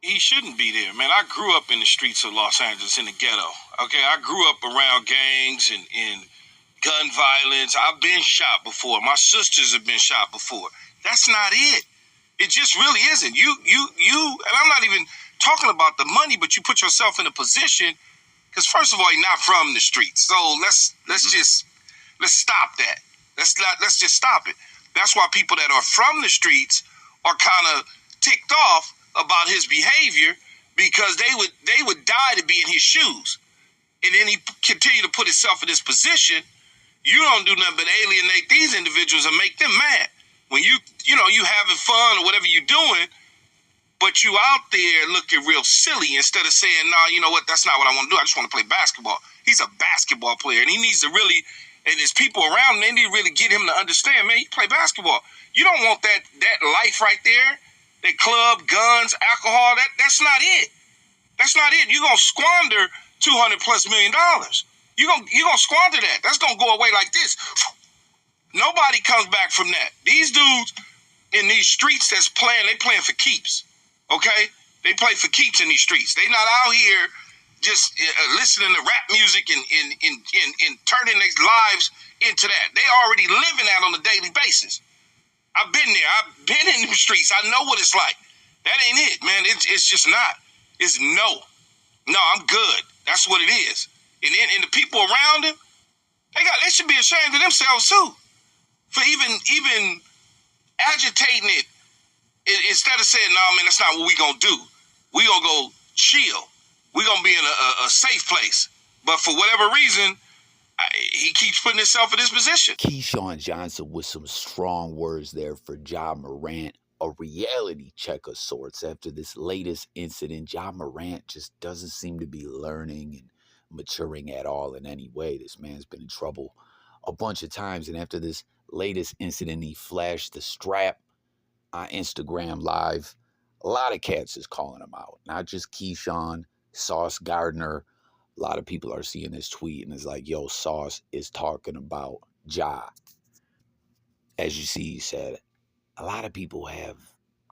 he shouldn't be there, man. I grew up in the streets of Los Angeles in the ghetto. Okay, I grew up around gangs and gun violence. I've been shot before. My sisters have been shot before. That's not it. It just really isn't. And I'm not even talking about the money, but you put yourself in a position because first of all, you're not from the streets. So let's stop that. Let's just stop it. That's why people that are from the streets are kind of ticked off about his behavior because they would die to be in his shoes. And then he continue to put himself in this position. You don't do nothing but alienate these individuals and make them mad. When you having fun or whatever you're doing, but you out there looking real silly instead of saying, no, you know what, that's not what I want to do. I just want to play basketball. He's a basketball player, and he needs to really, and there's people around him, they need to really get him to understand, man, you play basketball. You don't want that life right there, that club, guns, alcohol, that's not it. That's not it. You're going to squander $200+ million. You're gonna squander that. That's going to go away like this. Nobody comes back from that. These dudes in these streets that's playing, they playing for keeps, okay? They play for keeps in these streets. They not out here just listening to rap music and turning their lives into that. They already living that on a daily basis. I've been there. I've been in the streets. I know what it's like. That ain't it, man. It's just not. It's no, I'm good. That's what it is. And then the people around him, they should be ashamed of themselves too for even agitating it instead of saying, no, man, that's not what we gonna do. We gonna go chill. We gonna be in a safe place. But for whatever reason, he keeps putting himself in this position. Keyshawn Johnson with some strong words there for Ja Morant. A reality check of sorts after this latest incident. Ja Morant just doesn't seem to be learning and maturing at all in any way. This man's been in trouble a bunch of times, and after this latest incident, he flashed the strap on Instagram Live. A lot of cats is calling him out, not just Keyshawn, Sauce Gardner. A lot of people are seeing this tweet and it's like, yo, Sauce is talking about Ja. As you see, he said, a lot of people have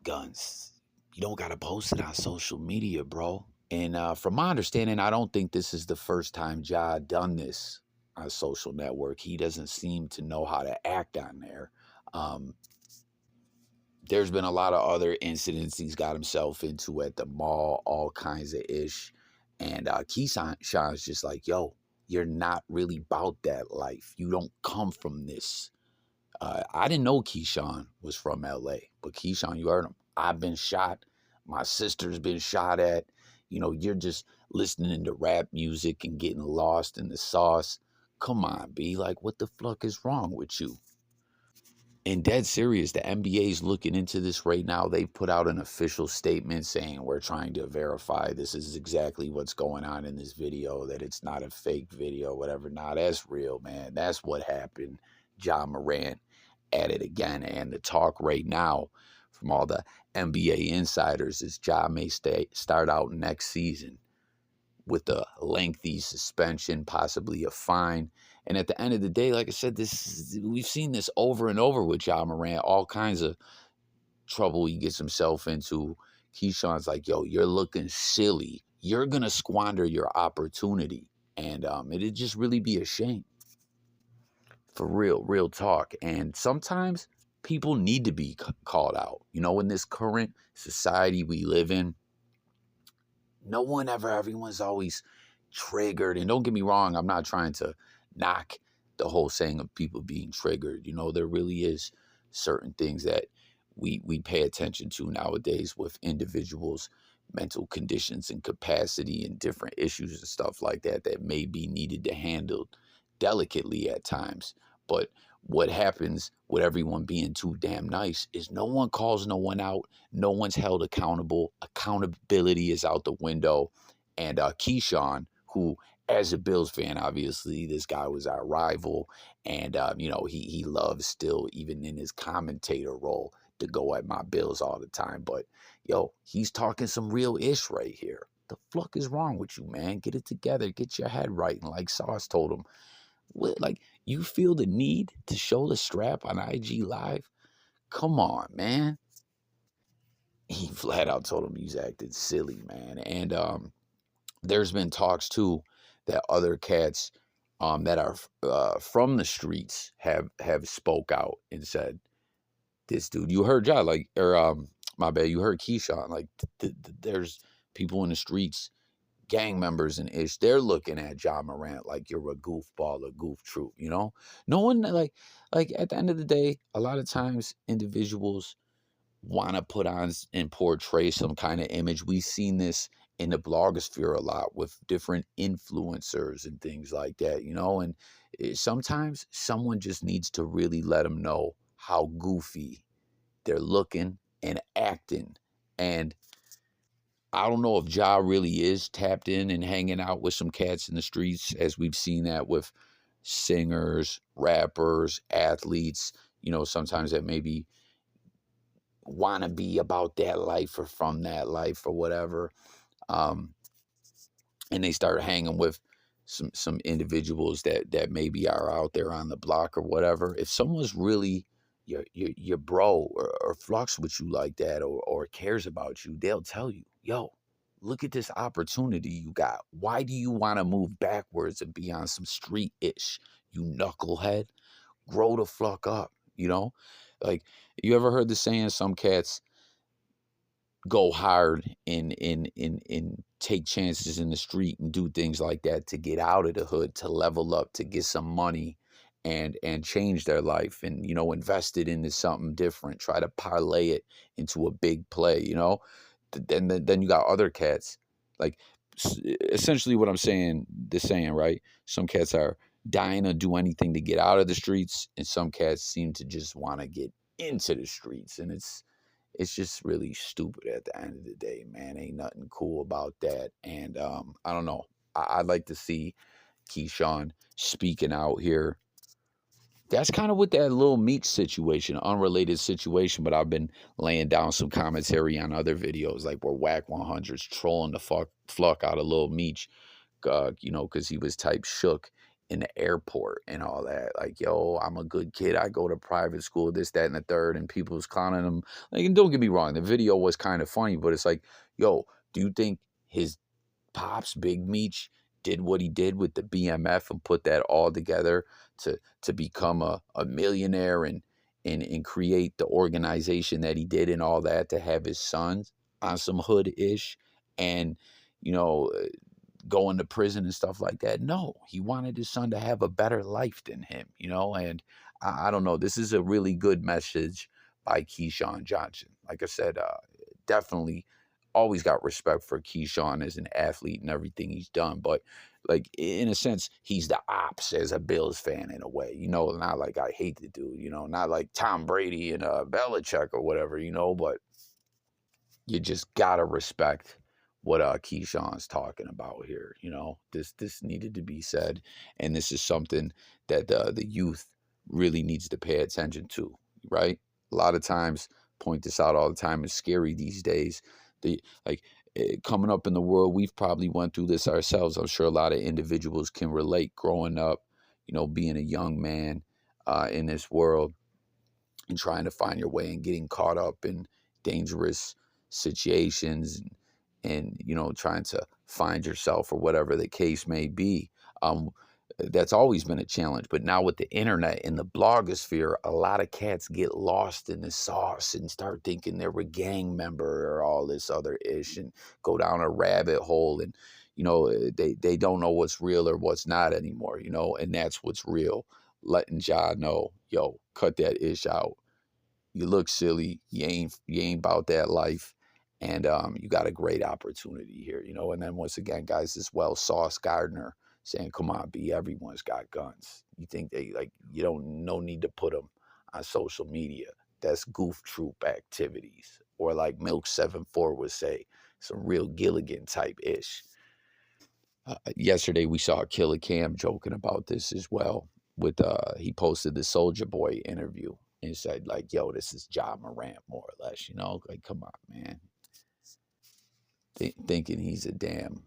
guns. You don't got to post it on social media, bro. And from my understanding, I don't think this is the first time Ja done this on a social network. He doesn't seem to know how to act on there. There's been a lot of other incidents he's got himself into at the mall, all kinds of ish. And Keyshawn's just like, yo, you're not really about that life. You don't come from this. I didn't know Keyshawn was from L.A., but Keyshawn, you heard him. I've been shot. My sister's been shot at. You know, you're just listening to rap music and getting lost in the sauce. Come on, B. Like, what the fuck is wrong with you? And dead serious, the NBA is looking into this right now. They've put out an official statement saying we're trying to verify this is exactly what's going on in this video, that it's not a fake video, whatever. Nah, that's real, man. That's what happened. Ja Morant at it again. And the talk right now from all the NBA insiders is Ja may start out next season with a lengthy suspension, possibly a fine. And at the end of the day, like I said, we've seen this over and over with Ja Morant, all kinds of trouble he gets himself into. Keyshawn's like, yo, you're looking silly. You're going to squander your opportunity. And it'd just really be a shame. For real talk. And sometimes people need to be called out. You know, in this current society we live in, everyone's always triggered. And don't get me wrong, I'm not trying to knock the whole saying of people being triggered. You know, there really is certain things that we pay attention to nowadays with individuals' mental conditions and capacity and different issues and stuff like that may be needed to handle delicately at times. But what happens with everyone being too damn nice is no one calls no one out. No one's held accountable. Accountability is out the window. And Keyshawn, who, as a Bills fan, obviously, this guy was our rival. And, you know, he loves still, even in his commentator role, to go at my Bills all the time. But, yo, he's talking some real ish right here. The fuck is wrong with you, man? Get it together. Get your head right. And like Sauce told him, like, you feel the need to show the strap on IG Live? Come on, man. he flat out told him he's acting silly, man. And there's been talks too that other cats that are from the streets have spoke out and said, this dude, you heard Ja, like, or my bad, you heard Keyshawn, like, there's people in the streets, gang members and ish, they're looking at Ja Morant like you're a goofball, a goof troop, you know? No one, like at the end of the day, a lot of times individuals want to put on and portray some kind of image. We've seen this in the blogosphere a lot with different influencers and things like that, you know? And sometimes someone just needs to really let them know how goofy they're looking and acting. And I don't know if Ja really is tapped in and hanging out with some cats in the streets, as we've seen that with singers, rappers, athletes, you know, sometimes that maybe want to be about that life or from that life or whatever. Um, and they start hanging with some individuals that maybe are out there on the block or whatever. If someone's really your bro or flux with you like that or cares about you, they'll tell you, yo, look at this opportunity you got. Why do you want to move backwards and be on some street ish? You knucklehead, grow the fuck up. You know, like, you ever heard the saying, some cats go hard and take chances in the street and do things like that to get out of the hood, to level up, to get some money and change their life, and, you know, invest it into something different, try to parlay it into a big play, you know? Then you got other cats, like, essentially what I'm saying, the saying, right? Some cats are dying to do anything to get out of the streets, and some cats seem to just want to get into the streets, and it's just really stupid at the end of the day, man. Ain't nothing cool about that. And I don't know. I'd like to see Keyshawn speaking out here. That's kind of with that little Meech situation, unrelated situation, but I've been laying down some commentary on other videos, like where Whack 100's trolling the fuck out of Lil Meech, you know, because he was type shook in the airport and all that. Like, yo, I'm a good kid. I go to private school, this, that, and the third, and people was clowning him. Like, and don't get me wrong, the video was kind of funny, but it's like, yo, do you think his pops, Big Meech, did what he did with the BMF and put that all together to become a millionaire and create the organization that he did and all that, to have his sons on some hood-ish and, you know, going to prison and stuff like that? No, he wanted his son to have a better life than him, you know? And I don't know. This is a really good message by Keyshawn Johnson. Like I said, definitely always got respect for Keyshawn as an athlete and everything he's done. But, like, in a sense, he's the ops as a Bills fan in a way, you know? Not like I hate the dude, you know? Not like Tom Brady and Belichick or whatever, you know? But you just gotta respect what Keyshawn's talking about here. You know, this needed to be said, and this is something that the youth really needs to pay attention to. Right? A lot of times, point this out all the time. It's scary these days. The like coming up in the world, we've probably went through this ourselves. I'm sure a lot of individuals can relate. Growing up, you know, being a young man in this world and trying to find your way and getting caught up in dangerous situations and you know, trying to find yourself or whatever the case may be. um that's always been a challenge, but now with the internet and the blogosphere, a lot of cats get lost in the sauce and start thinking they're a gang member or all this other ish and go down a rabbit hole, and you know, they don't know what's real or what's not anymore, you know? And that's what's real. Letting Ja know, yo, cut that ish out. You look silly. You ain't about that life, and you got a great opportunity here, you know. And then once again, guys, as well, Sauce Gardner saying, "Come on, B, everyone's got guns. You think they like? You don't no need to put them on social media. That's goof troop activities, or like Milk 74 would say, some real Gilligan type ish." Yesterday we saw Killer Cam joking about this as well. With he posted the Soldier Boy interview and said like, "Yo, this is Ja Morant, more or less." You know, like, come on, man. Thinking he's a damn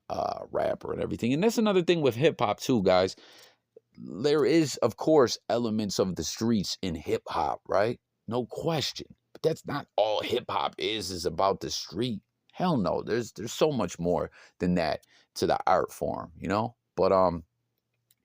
rapper and everything. And that's another thing with hip hop too, guys. There is, of course, elements of the streets in hip hop, right? No question. But that's not all hip hop is about the street. Hell no. There's so much more than that to the art form, you know? But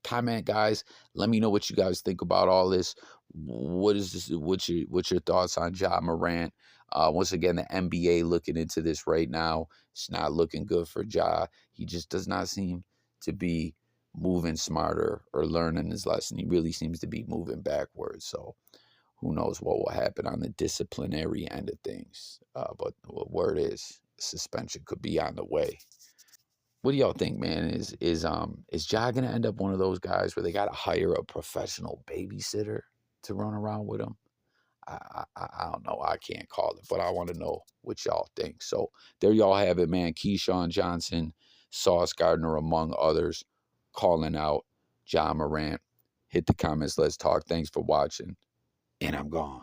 comment, guys. Let me know what you guys think about all this. What is this? What's your thoughts on Ja Morant? Once again, the NBA looking into this right now. It's not looking good for Ja. He just does not seem to be moving smarter or learning his lesson. He really seems to be moving backwards. So who knows what will happen on the disciplinary end of things. But the word is suspension could be on the way. What do y'all think, man? Is Ja gonna end up one of those guys where they gotta hire a professional babysitter to run around with him? I don't know. I can't call it, but I want to know what y'all think. So there y'all have it, man. Keyshawn Johnson, Sauce Gardner, among others, calling out Ja Morant. Hit the comments. Let's talk. Thanks for watching, and I'm gone.